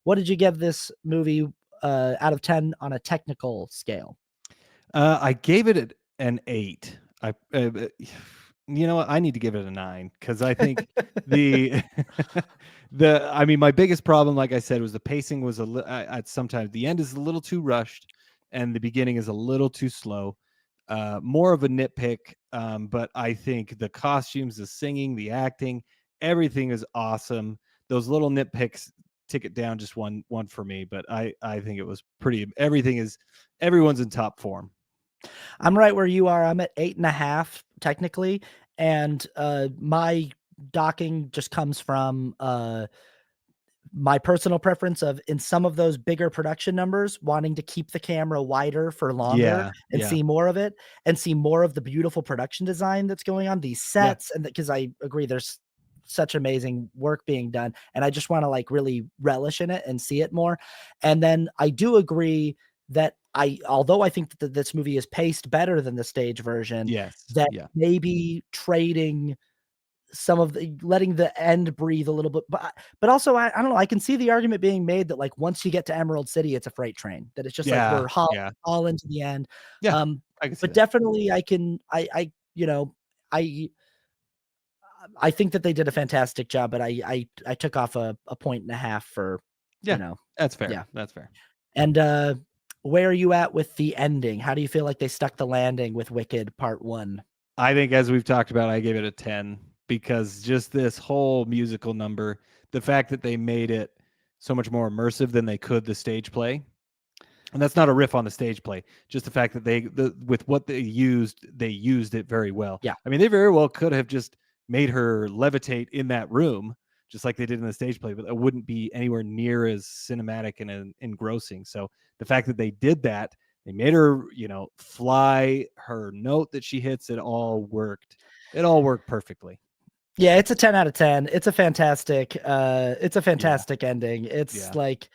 what did you give this movie out of 10 on a technical scale? I gave it an 8. You know what? I need to give it a 9 because I think the I mean, my biggest problem, like I said, was the pacing was at sometimes the end is a little too rushed, and the beginning is a little too slow. More of a nitpick, but I think the costumes, the singing, the acting, everything is awesome. Those little nitpicks tick it down just one for me, but I think it was pretty. Everyone's in top form. I'm right where you are. I'm at 8.5 technically, and my docking just comes from my personal preference of in some of those bigger production numbers, wanting to keep the camera wider for longer Yeah, and yeah, see more of it and see more of the beautiful production design that's going on, these yeah. sets, and because I agree there's such amazing work being done, and I just wanna, like, really relish in it and see it more, and then I do agree that although I think that this movie is paced better than the stage version, Yes, that yeah. maybe trading some of the letting the end breathe a little bit, but also I don't know, I can see the argument being made that, like, once you get to Emerald City, it's a freight train, that it's just like Yeah, we're haul yeah, all into the end, yeah, um, I can see but that. definitely you know, I I think that they did a fantastic job, but I took off a point and a half for, you Yeah, know that's fair, yeah, that's fair. and, where are you at with the ending? How do you feel like they stuck the landing with Wicked Part 1? I think as we've talked about, I gave it a 10 because just this whole musical number, the fact that they made it so much more immersive than they could the stage play. And that's not a riff on the stage play, just the fact that with what they used it very well. Yeah. I mean, they very well could have just made her levitate in that room, just like they did in the stage play, but it wouldn't be anywhere near as cinematic and engrossing. So the fact that they did that, they made her, fly, her note that she hits, it all worked. It all worked perfectly. Yeah, it's a 10 out of 10. It's a Yeah. fantastic ending. It's Yeah. like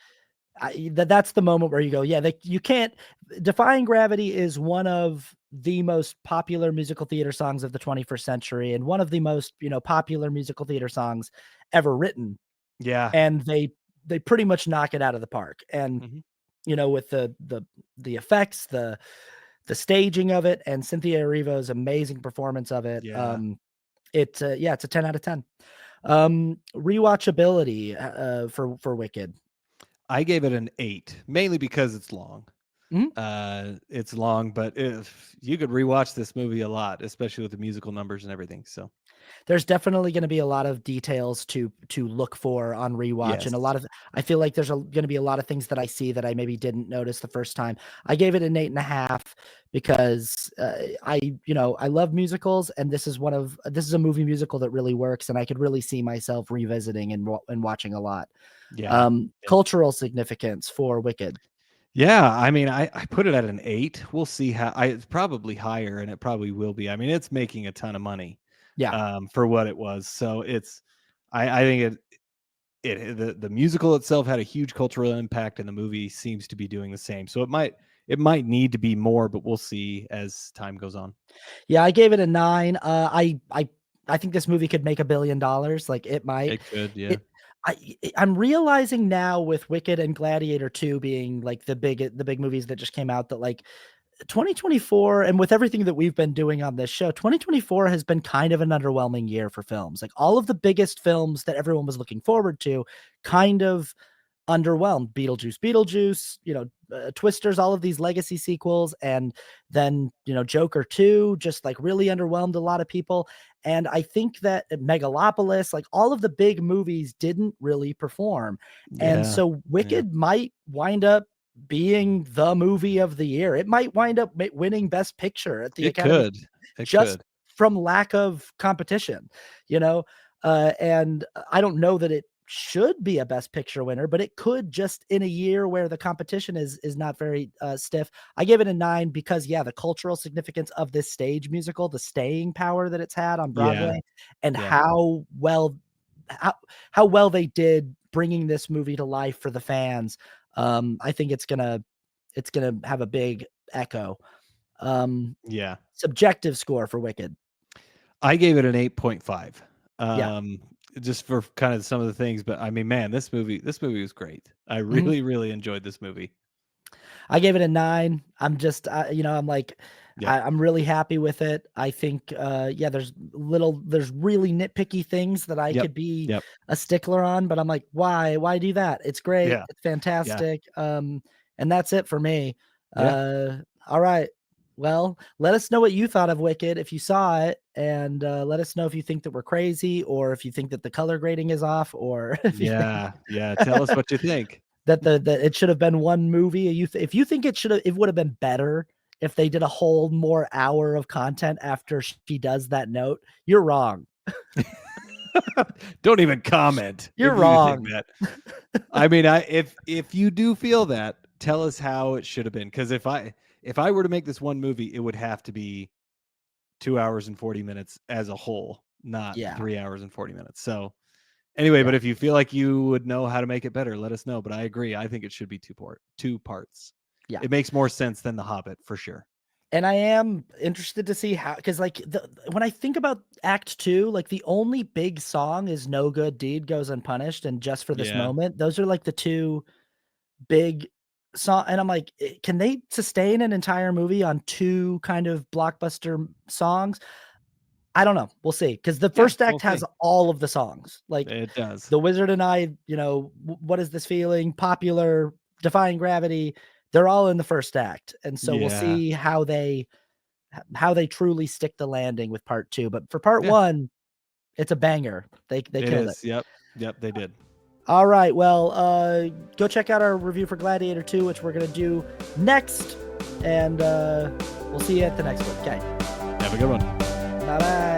that's the moment where you go, yeah, you can't. Defying Gravity is one of the most popular musical theater songs of the 21st century and one of the most, popular musical theater songs ever written. Yeah. And they pretty much knock it out of the park. And Mhm. with the effects, the staging of it, and Cynthia Erivo's amazing performance of it. Yeah. It's a 10 out of 10. Rewatchability, for Wicked. I gave it an 8, mainly because it's long. Mhm. It's long, but if you could rewatch this movie a lot, especially with the musical numbers and everything. So There's definitely gonna be a lot of details to look for on rewatch, and yes, I feel like there's gonna be a lot of things that I see that I maybe didn't notice the first time. I gave it an 8.5 because, I love musicals, and this is a movie musical that really works, and I could really see myself revisiting and watching a lot. yeah, yeah, Cultural significance for Wicked. yeah. I mean, I put it at an 8. We'll see how. It's probably higher, and it probably will be. I mean, it's making a ton of money, Yeah. for what it was. So it's, I think the musical itself had a huge cultural impact, and the movie seems to be doing the same. So it might need to be more, but we'll see as time goes on. Yeah, I gave it a 9. I think this movie could make $1 billion, like, it might. It could, yeah. It I'm realizing now with Wicked and Gladiator 2 being, like, the big movies that just came out that, like, 2024 and with everything that we've been doing on this show, 2024 has been kind of an underwhelming year for films. Like, all of the biggest films that everyone was looking forward to kind of underwhelmed. Beetlejuice, Twisters, all of these legacy sequels, and then, Joker 2 just, like, really underwhelmed a lot of people, and I think that Megalopolis, like, all of the big movies didn't really perform, and Yeah, so yeah. Wicked might wind up being the movie of the year. It might wind up winning Best Picture at the It Academy could. It just could. from lack of competition, you know? And I don't know that it should be a Best Picture winner, but it could just in a year where the competition is not very stiff. I give it a 9 because yeah, the cultural significance of this stage musical, the staying power that it's had on Yeah, Broadway, and yeah. how how well they did bringing this movie to life for the fans. I think it's gonna have a big echo. Um, Yeah. Subjective score for Wicked. I gave it an 8.5. Yeah. just for kind of some of the things. But I mean, man, this movie was great. I really, really enjoyed this movie. I gave it a 9. I'm just, I'm like, Yep. I'm really happy with it. I think, there's really nitpicky things that I could be Yep. a stickler on, but I'm like, why do that? It's great. Yeah. It's fantastic. And that's it for me. Yeah. All right. Well, let us know what you thought of Wicked if you saw it, and let us know if you think that we're crazy, or if you think that the color grading is off, or if you think Yeah. Tell us what you think. that it should have been one movie. If you think it would have been better if they did a whole more hour of content after she does that note, you're wrong. Don't even comment. You're if you wrong. think that. I mean, if you do feel that, tell us how it should have been. Because if I were to make this one movie, it would have to be 2 hours and 40 minutes as a whole, not 3 hours and 40 minutes. So anyway, but if you feel like you would know how to make it better, let us know. But I agree. I think it should be two parts. Yeah. It makes more sense than The Hobbit for sure. And I am interested to see how, because like when I think about Act 2, like the only big song is "No Good Deed Goes Unpunished" and "Just for This Moment." Those are like the two big song, and I'm like, can they sustain an entire movie on two kind of blockbuster songs? I don't know. We'll see. Because the first act has all of the songs. Like it does. The Wizard and I, What Is This Feeling? Popular, Defying Gravity. They're all in the first act. And so we'll see how they truly stick the landing with part 2. But for part 1, it's a banger. They killed it. Yep, they did. All right. Well, go check out our review for Gladiator 2, which we're going to do next. And we'll see you at the next one. Okay. Have a good one. Bye-bye.